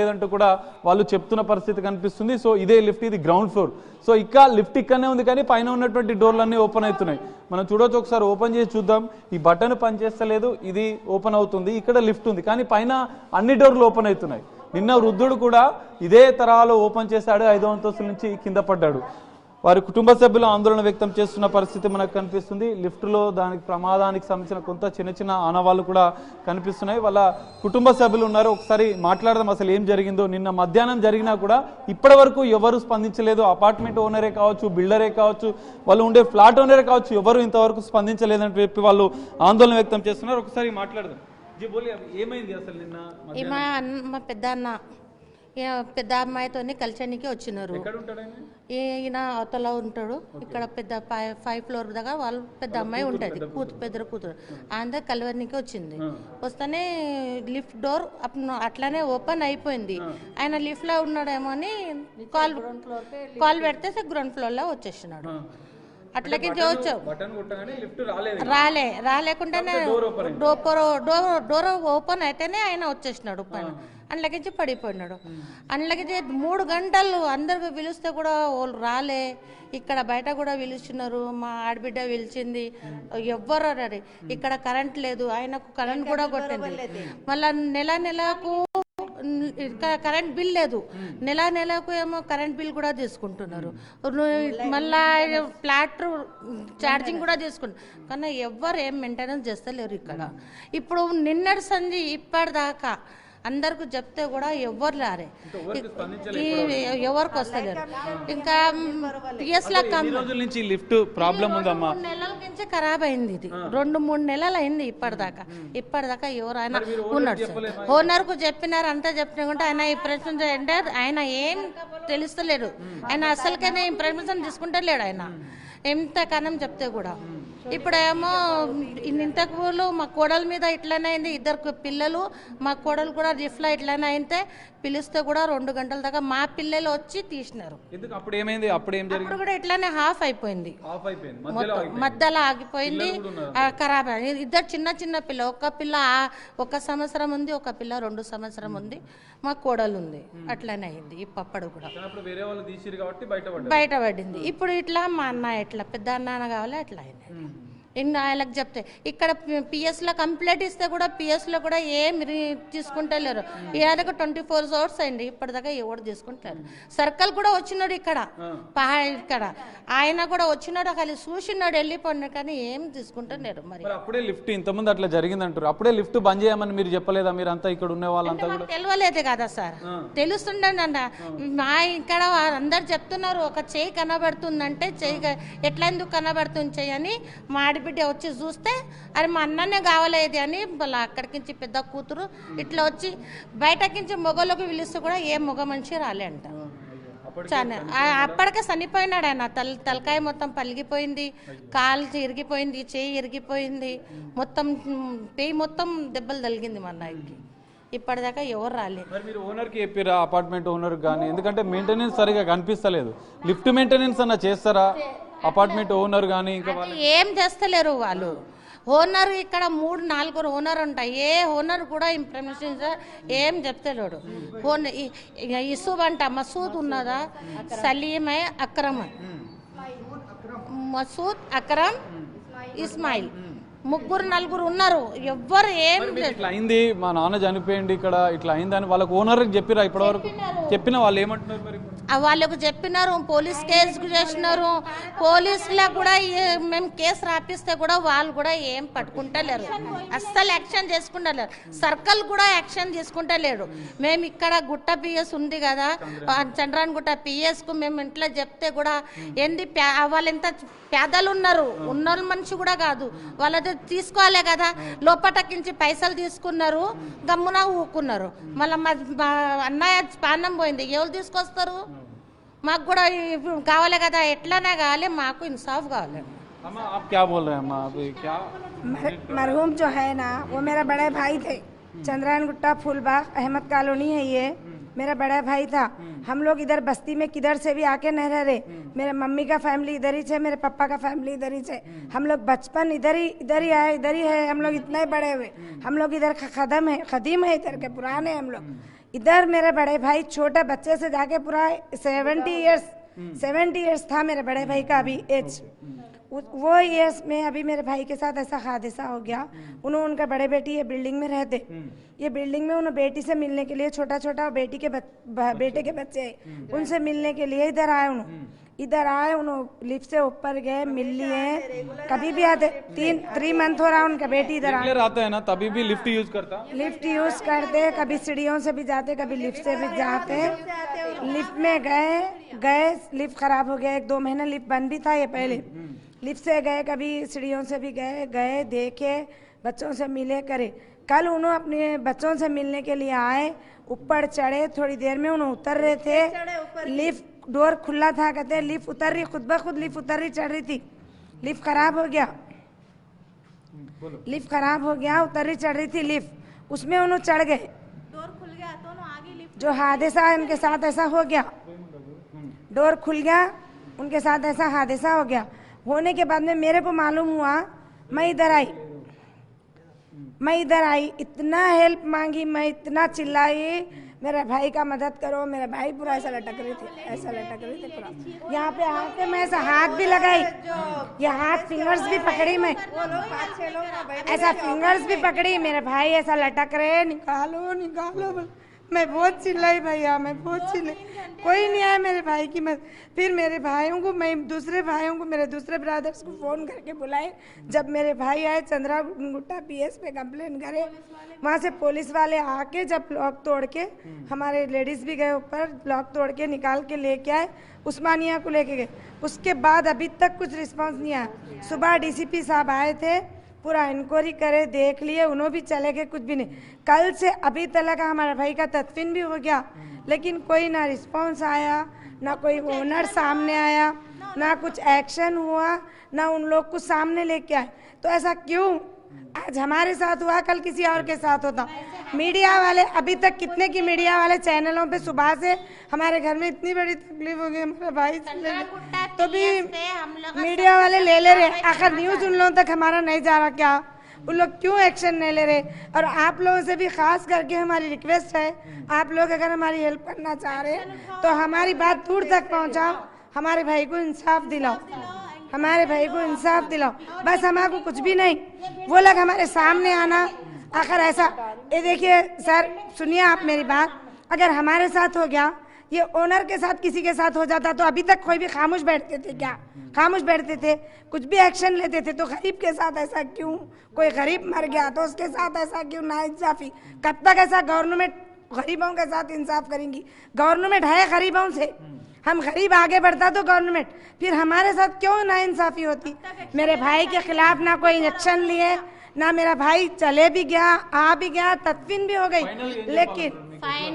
లేదంటూ కూడా వాళ్ళు చెప్తున్న పరిస్థితి కనిపిస్తుంది. సో ఇదే లిఫ్ట్, ఇది గ్రౌండ్ ఫ్లోర్. సో ఇక్కడ లిఫ్ట్ ఇక్కడనే ఉంది కానీ పైన ఉన్నటువంటి డోర్లన్నీ ఓపెన్ అవుతున్నాయి. మనం చూడొచ్చు, ఒకసారి ఓపెన్ చేసి చూద్దాం. ఈ బటన్ పనిచేస్తలేదు, ఇది ఓపెన్ అవుతుంది. ఇక్కడ లిఫ్ట్ ఉంది కానీ పైన అన్ని డోర్లు ఓపెన్ అవుతున్నాయి. నిన్న వృద్ధుడు కూడా ఇదే తరహాలో ఓపెన్ చేశాడు, 5వ అంతస్తు నుంచి కింద పడ్డాడు. వారి కుటుంబ సభ్యులు ఆందోళన వ్యక్తం చేస్తున్న పరిస్థితి మనకు కనిపిస్తుంది. లిఫ్ట్లో దానికి ప్రమాదానికి సంబంధించిన కొంత చిన్న చిన్న ఆనవాళ్ళు కూడా కనిపిస్తున్నాయి. వాళ్ళ కుటుంబ సభ్యులు ఉన్నారు, ఒకసారి మాట్లాడదాం అసలు ఏం జరిగిందో. నిన్న మధ్యాహ్నం జరిగినా కూడా ఇప్పటి వరకు ఎవరు స్పందించలేదు. అపార్ట్మెంట్ ఓనరే కావచ్చు, బిల్డరే కావచ్చు, వాళ్ళు ఉండే ఫ్లాట్ ఓనరే కావచ్చు, ఎవరు ఇంతవరకు స్పందించలేదని చెప్పి వాళ్ళు ఆందోళన వ్యక్తం చేస్తున్నారు. ఒకసారి మాట్లాడదాం. ఏమైంది అసలు నిన్న? మా పెద్ద అమ్మాయితో కలిసానికి వచ్చినారు. ఈయన అవతల ఉంటాడు, ఇక్కడ పెద్ద 5 ఫ్లోర్ దగ్గర వాళ్ళు పెద్ద అమ్మాయి ఉంటుంది, పెద్ద కూతురు. అందరు కలవరికి వచ్చింది. వస్తేనే లిఫ్ట్ డోర్ అట్లానే ఓపెన్ అయిపోయింది. ఆయన లిఫ్ట్ లో ఉన్నాడేమో అని కాల్ పెడితే గ్రౌండ్ ఫ్లోర్ లో వచ్చేసినాడు. అట్లాగే రాలేకుండానే డోర్ ఓపెన్ అయితేనే ఆయన వచ్చేసినాడు పైన. అందులోకించి పడిపోయినాడు. అందులోకించి 3 గంటలు అందరికి పిలిస్తే కూడా వాళ్ళు రాలే. ఇక్కడ బయట కూడా పిలుస్తున్నారు, మా ఆడబిడ్డ పిలిచింది, ఎవ్వరు రారు. ఇక్కడ కరెంట్ లేదు, ఆయనకు కరెంట్ కూడా కొట్టింది. మళ్ళా నెలకు కరెంట్ బిల్ లేదు, నెలకు ఏమో కరెంట్ బిల్ కూడా తీసుకుంటున్నారు. మళ్ళా ఫ్లాట్ ఛార్జింగ్ కూడా తీసుకుంటారు. కానీ ఎవ్వరు ఏం మెయింటెనెన్స్ చేస్తలేరు ఇక్కడ. ఇప్పుడు నిన్నటి సంధి ఇప్పటిదాకా అందరికి చెప్తే కూడా ఎవ్వరు రారే, ఎవరికి వస్తలేరు. ఇంకా పిఎస్ లో లిఫ్ట్ ప్రాబ్లం ఉందమ్మా, నెలల నుంచి ఖరాబ్ అయింది. ఇది 2-3 నెలలు అయింది ఇప్పటిదాకా ఎవరు ఆయన ఉన్నాడు. ఓనర్ కు చెప్పినారు, అంతా చెప్పినా ఆయన ఈ ప్రశ్న అంటే ఆయన ఏం తెలుస్తలేడు. ఆయన అసలుకైనా ఇన్ఫర్మేషన్ తీసుకుంటలేడు ఆయన ఎంత కనం చెప్తే కూడా. ఇప్పుడేమో ఇంతకు మా కోడల మీద ఇట్లానే అయింది, 2 పిల్లలు. మా కోడలు కూడా రిఫ్లా ఇట్లానే అయితే పిలిస్తే కూడా 2 గంటల దాకా మా పిల్లలు వచ్చి తీసినారు. అప్పుడు కూడా ఇట్లానే హాఫ్ అయిపోయింది, మధ్యలో ఆగిపోయింది, ఖరాబ్ అయింది. 2 చిన్న పిల్ల, ఒక పిల్ల 1 సంవత్సరం ఉంది, ఒక పిల్ల 2 సంవత్సరం ఉంది, మా కోడలు ఉంది. అట్లానే అయింది. ఈ పప్పడు కూడా బయటపడింది. ఇప్పుడు ఇట్లా మా అన్న ఇట్లా పెద్ద అన్న కావాలి అట్లా అయింది. ఆయనకు చెప్తే ఇక్కడ పిఎస్ లో కంప్లైంట్ ఇస్తే కూడా పిఎస్ లో కూడా ఏం తీసుకుంటలేరు. ఇలాగ 24 అవర్స్ అయింది, ఇప్పటిదాకా ఎవరు తీసుకుంటారు. సర్కిల్ కూడా వచ్చినాడు ఇక్కడ ఆయన కూడా వచ్చినాడు, ఖాళీ చూసినాడు వెళ్ళిపోయినాడు, కానీ ఏం తీసుకుంటున్నారు. మరి అప్పుడే లిఫ్ట్ ఇంతమంది అట్లా జరిగిందంటారు, అప్పుడే లిఫ్ట్ బంద్ చేయమని మీరు చెప్పలేదా? మీరు అంతా ఇక్కడ ఉన్న వాళ్ళంతా తెలియలేదు కదా సార్, తెలుస్తుండండి అన్న. మా ఇక్కడ అందరు చెప్తున్నారు, ఒక చెయ్యి కనబడుతుందంటే చెయ్యి ఎట్లా ఎందుకు కనబడుతుంది చెయ్యి అని మా బిడ్డ వచ్చి చూస్తే అది మా అన్ననే కావలేదు అని వాళ్ళ అక్కడికించి పెద్ద కూతురు ఇట్లా వచ్చి బయటకించి మొగలోకి పిలిస్తే కూడా ఏ మొగ మనిషి రాలే అంట. అప్పటికే చనిపోయినాడు ఆయన. తలకాయ మొత్తం పలిగిపోయింది, కాలు ఇరిగిపోయింది, చెయ్యి ఇరిగిపోయింది, మొత్తం పేయి మొత్తం దెబ్బలు తగిలింది మా అన్నయ్యకి. ఇప్పటిదాకా ఎవరు రాలేదు. మీరు ఓనర్ కి చెప్పారా? అపార్ట్మెంట్ ఓనర్ కానీ, ఎందుకంటే మెయింటెనెన్స్ సరిగా కనిపిస్తలేదు. లిఫ్ట్ మెయింటెనెన్స్ అన్న చేస్తారా? అపార్ట్మెంట్ ఓనర్ కానీ ఇంకా ఏం చేస్తలేరు వాళ్ళు. ఓనర్ ఇక్కడ 3-4 ఓనర్ ఉంటాయి, ఏ ఓనర్ కూడా ఇన్ఫర్మేషన్ ఏం చెప్తలేడు. ఇసుబ్ అంట, మసూద్ ఉన్నదా, సలీమే అక్రమ్, మసూద్ అక్రమ్, ఇస్మాయిల్, 3-4 ఉన్నారు. ఎవ్వరు ఏం అయింది, మా నాన్న చనిపోయింది ఇక్కడ ఇట్లా అయిందని వాళ్ళకి ఓనర్ చెప్పిరా? ఇప్పటి వరకు చెప్పిన వాళ్ళు ఏమంటున్నారు? మరి వాళ్ళకు చెప్పినారు, పోలీస్ కేసు చేసినారు. పోలీసులో కూడా మేము కేసు రాపిస్తే కూడా వాళ్ళు కూడా ఏం పట్టుకుంటలేరు, అస్సలు యాక్షన్ చేసుకుంటలేరు. సర్కిల్ కూడా యాక్షన్ తీసుకుంటలేడు. మేము ఇక్కడ గుట్ట పిఎస్ ఉంది కదా, చంద్రాన్ గుట్ట పిఎస్ కు మేము ఇంట్లో చెప్తే కూడా ఏంది వాళ్ళు ఎంత పేదలు ఉన్నారు, ఉన్న మనిషి కూడా కాదు, వాళ్ళది తీసుకోవాలి కదా. లోపటకించి పైసలు తీసుకున్నారు, గమ్మున ఊకున్నారు. మళ్ళీ మా అన్నయ్య ప్రాణం పోయింది, ఎవరు తీసుకొస్తారు? మాకు కూడా కావాలి కదా, ఎట్లానే కావాలి, మాకు इंसाफ కావాలి. आप क्या बोल रहे हैं अम्मा? अभी क्या मरहूम जो है ना, वो मेरा बड़े भाई थे। चंद्रायन गुट्टा फूलबाग अहमद कॉलोनी है ये, मेरा बड़ा भाई था। हम लोग इधर बस्ती में किधर से भी आके नहीं रह रहे। मेरे मम्मी का फैमिली इधर ही है, मेरे पापा का फैमिली इधर ही है। हम लोग बचपन इधर ही आए, इधर ही है। हम लोग इतने बड़े हुए, हम लोग इधर खदीम है इधर के, पुराने हम लोग इधर मेरे बड़े भाई छोटे बच्चे से जाके पूरा 70 इयर्स था मेरे बड़े भाई का अभी एज। वो इयर्स में अभी मेरे भाई के साथ ऐसा हादसा हो गया। उन्होंने उनका बड़े बेटी ये बिल्डिंग में रहते, ये बिल्डिंग में उन्होंने बेटी से मिलने के लिए छोटा छोटा बेटी के बेटे के बच्चे उनसे मिलने के लिए इधर आए। उन्होंने लिफ्ट से ऊपर गए, मिल लिए, कभी भी आते। 3 मंथ हो रहा उनका बेटी इधर आता है ना, तभी भी लिफ्ट यूज करते, कभी सीढ़ियों से भी जाते, कभी लिफ्ट से भी जाते। लिफ्ट में गए लिफ्ट खराब हो गया, 1-2 महीने लिफ्ट बंद भी था ये पहले। लिफ्ट से गए, कभी सीढ़ियों से भी गए देखे, बच्चों से मिले करे। कल उन्होंने अपने बच्चों से मिलने के लिए आए, ऊपर चढ़े, थोड़ी देर में उन्होंने उतर रहे थे, लिफ्ट डोर खुला था, कहते लिफ्ट उतर रही, खुद ब खुद लिफ्ट उतर रही, चढ़ रही थी, लिफ्ट खराब हो गया, उतर रही चढ़ रही थी लिफ्ट, उसमें उन्होंने चढ़ गए, डोर खुल गया तो आगे लिफ्ट जो हादसा उनके साथ ऐसा हो गया, डोर खुल गया, उनके साथ ऐसा हादसा हो गया। होने के बाद में मेरे को मालूम हुआ, मैं इधर आई, इतना हेल्प मांगी, मैं इतना चिल्लाई, मेरे भाई का मदद करो। मेरा भाई पूरा ऐसा लटक रहे थे पूरा। यहाँ पे आके मैं ऐसा हाथ भी लगाई, ये हाथ फिंगर्स भी पकड़ी, मैं ऐसा फिंगर्स भी पकड़ी, मेरे भाई ऐसा लटक रहे, निकालो। मैं बहुत चिल्लाई भैया, कोई नहीं आया मेरे भाई की मदद। फिर मेरे भाइयों को, मैं मेरे दूसरे ब्रदर्स को फोन करके बुलाए। जब मेरे भाई आए, चंद्रा गुट्टा PS पे कंप्लेन करे, वहाँ से पुलिस वाले आके जब लॉक तोड़ के, हमारे लेडीज भी गए ऊपर, लॉक तोड़ के निकाल के लेके आए, उस्मानिया को लेके गए। उसके बाद अभी तक कुछ रिस्पॉन्स नहीं आया। सुबह DCP साहब आए थे, पूरा इंक्वायरी करे, देख लिए, उन्होंने भी चले गए, कुछ भी नहीं। कल से अभी तक हमारे भाई का तदफीन भी हो गया, लेकिन कोई ना रिस्पांस आया, ना कोई ओनर सामने आया, ना कुछ एक्शन हुआ, ना उन लोग को सामने लेके आए। तो ऐसा क्यों? आज हमारे साथ हुआ, कल किसी और के साथ होता। मीडिया वाले अभी तक कितने की मीडिया वाले चैनलों पे सुबह से हमारे घर में इतनी बड़ी तकलीफ हो गई हमारे भाई से, तो भी मीडिया वाले ले रहे। आखिर न्यूज उन लोगों तक हमारा नहीं जा रहा क्या? उन लोग क्यों एक्शन नहीं ले रहे? और आप लोगों से भी खास करके हमारी रिक्वेस्ट है, आप लोग अगर हमारी हेल्प करना चाह रहे हैं तो हमारी बात दूर तक पहुंचाओ, हमारे भाई को इंसाफ दिलाओ, बस हमारे को कुछ भी नहीं, वो लोग हमारे सामने आना। आखिर ऐसा, ये देखिए सर, सुनिए आप मेरी बात, अगर हमारे साथ हो गया, ये ओनर के साथ किसी के साथ हो जाता तो अभी तक कोई भी खामोश बैठते थे क्या? खामोश बैठते थे? कुछ भी एक्शन लेते थे? तो गरीब के साथ ऐसा क्यों? कोई गरीब मर गया तो उसके साथ ऐसा क्यों नाइंसाफी? कब तक ऐसा गवर्नमेंट गरीबों के साथ इंसाफ करेंगी? गवर्नमेंट है गरीबों से, हम गरीब आगे बढ़ता तो गवर्नमेंट, फिर हमारे साथ क्यों नाइंसाफी होती? मेरे भाई के खिलाफ ना कोई एक्शन लिए, ना मेरा भाई चले भी गया, आ भी गया, तदफीन भी हो गई, लेकिन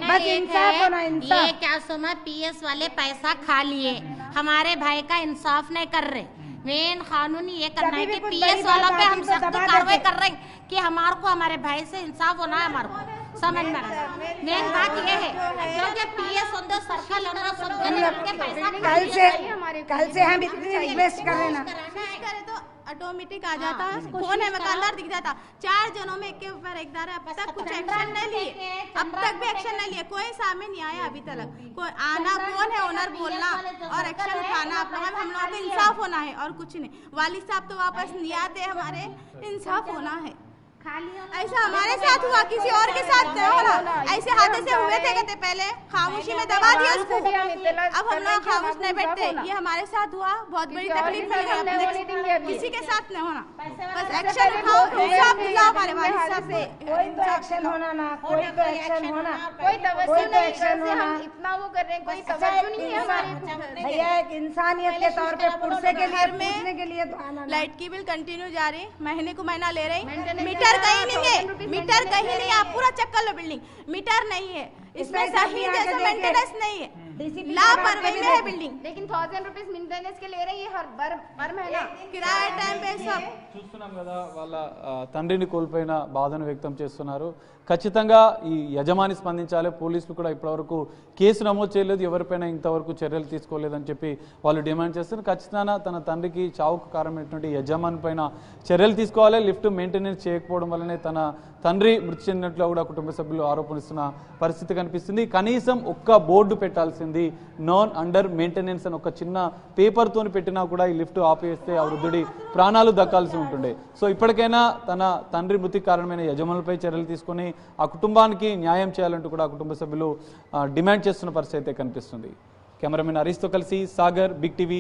बस इंसाफ होना, इंसाफ। ये क्या सुना, PS वाले पैसा खा लिए, हमारे भाई का इंसाफ नहीं कर रहे। मेन कानूनी ये करना है कि PS वालों पे हम सख्त कार्रवाई कर रहे हैं कि हमारे को हमारे भाई से इंसाफ होना है, हमारे को समझ में आना। मेन बात ये है क्योंकि PS सर्कल कल से हम इतनी रिक्वेस्ट कर रहे ना, तो ऑटोमेटिक आ जाता, कौन है मकानदार दिख जाता। 4 जनों में एक के ऊपर एक दार है, अब तक कुछ एक्शन नहीं लिए, अब तक भी एक्शन नहीं लिए, कोई सामने नहीं आया अभी तक। कोई आना, कौन है ओनर, बोलना और एक्शन उठाना। आप लोगों में हम लोगों को इंसाफ होना है और कुछ नहीं। वालिद साहब तो वापस नहीं आते, हमारे इंसाफ होना है। ऐसा हमारे साथ हुआ, किसी और के साथ नहीं हो रहा। ऐसे हादसे हुए थे, कहते पहले खामोशी में दबा दिया उसको, अब हम लोग खामोश नहीं बैठते। ये हमारे साथ हुआ, बहुत बड़ी तकलीफ मिल गई, किसी के साथ नहीं होना, बस एक्शन उठाओ, इंसाफ दिलाओ हमारे वालिद साहब से। कोई तो एक्शन होना ना, कोई तो एक्शन होना, कोई तवज्जो नहीं, हम इतना वो कर रहे हैं, कोई तवज्जो नहीं है हमारी। भैया एक इंसानियत के तौर पे पुरसे के लिए, पूछने के लिए तो आना। लाइट की बिल कंटिन्यू जा रही, महीने को महीना ले रही, मीटर कहीं नहीं है, मीटर कहीं नहीं है, आप पूरा चक्कर लो बिल्डिंग, मीटर नहीं है, इसमें सही जैसा मेंटेनेंस नहीं है, लापरवाही में है बिल्डिंग। लेकिन 1000 रुपीस मेंटेनेंस के ले रही है हर महीना, किराया टाइम पे सब। చూస్తున్నాం కదా, వాళ్ళ తండ్రిని కోల్పోయిన బాధను వ్యక్తం చేస్తున్నారు. ఖచ్చితంగా ఈ యజమాని స్పందించాలి. పోలీసులు కూడా ఇప్పటివరకు కేసు నమోదు చేయలేదు, ఎవరిపైన ఇంతవరకు చర్యలు తీసుకోలేదని చెప్పి వాళ్ళు డిమాండ్ చేస్తున్నారు. ఖచ్చితంగా తన తండ్రికి చావుకు కారణమైనటువంటి యజమాని పైన చర్యలు తీసుకోవాలి. లిఫ్ట్ మెయింటెనెన్స్ చేయకపోవడం వల్లనే తన తండ్రి మృతి చెందినట్లు కూడా కుటుంబ సభ్యులు ఆరోపణిస్తున్న పరిస్థితి కనిపిస్తుంది. కనీసం ఒక్క బోర్డు పెట్టాల్సింది, నాన్ అండర్ మెయింటెనెన్స్ అని ఒక చిన్న పేపర్తో పెట్టినా కూడా ఈ లిఫ్ట్ ఆపేస్తే ఆ వృద్ధుడి ప్రాణాలు దక్కాల్సి ఉంటుండే. సో ఇప్పటికైనా తన తండ్రి మృతికి కారణమైన యజమానులపై చర్యలు తీసుకొని ఆ కుటుంబానికి న్యాయం చేయాలంటూ కూడా కుటుంబ సభ్యులు డిమాండ్ చేస్తున్న పరిస్థితి అయితే కనిపిస్తుంది. కెమెరామెన్ హరీష్తో కలిసి సాగర్, బిగ్ టీవీ.